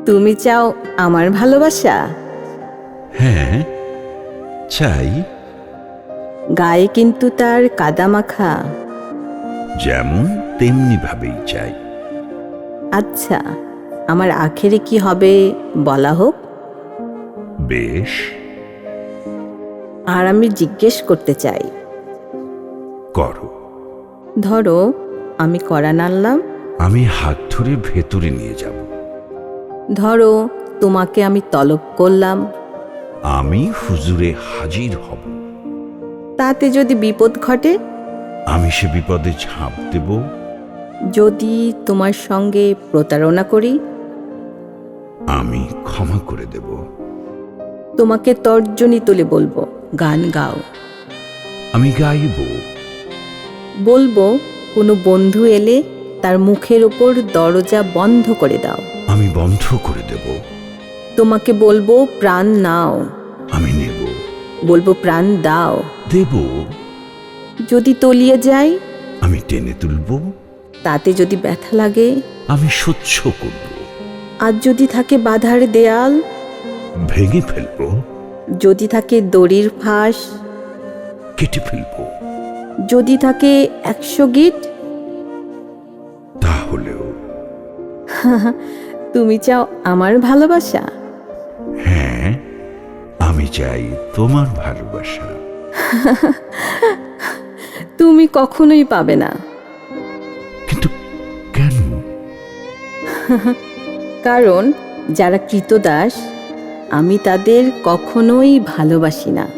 তুমি চাও আমার ভালোবাসা? হ্যাঁ, চাই। গায়ে কিন্তু তার কাদামাখা। যেমন তেমনি ভাবেই চাই। আচ্ছা, আমার আখেরে কি হবে বলা হোক। বেশ। আর আমি জিজ্ঞেস করতে চাই, করো। ধরো আমি কড়া নাড়লাম। আমি হাত ধরে ভেতরে নিয়ে যাব। ধরো তোমাকে আমি তলব করলাম। আমি হুজুরে হাজির হব। তাতে যদি বিপদ ঘটে? আমি সে বিপদে ঝাঁপ দেব। যদি তোমার সঙ্গে প্রতারণা করি? আমি ক্ষমা করে দেব। তোমাকে তর্জনী তুলে বলবো গান গাও। আমি গাইব। বলবো কোনো বন্ধু এলে তার মুখের ওপর দরজা বন্ধ করে দাও। আমি বন্ধ করে দেব। তোমাকে বলবো প্রাণ নাও। আমি নেব। বলবো প্রাণ দাও। দেব। যদি তলিয়ে যাই? আমি টেনে তুলব। তাতে যদি ব্যথা লাগে? আমি সহ্য করব। আর যদি থাকে বাধার দেয়াল? ভেঙে ফেলব। যদি থাকে দড়ির ফাঁস? কেটে ফেলব। যদি থাকে 100 গিট? তাহলেও। তুমি চাও আমার ভালোবাসা? হ্যাঁ, আমি চাই তোমার ভালোবাসা। তুমি কখনোই পাবে না। কিন্তু কেন? কারণ যারা কৃতদাস, আমি তাদের কখনোই ভালোবাসি না।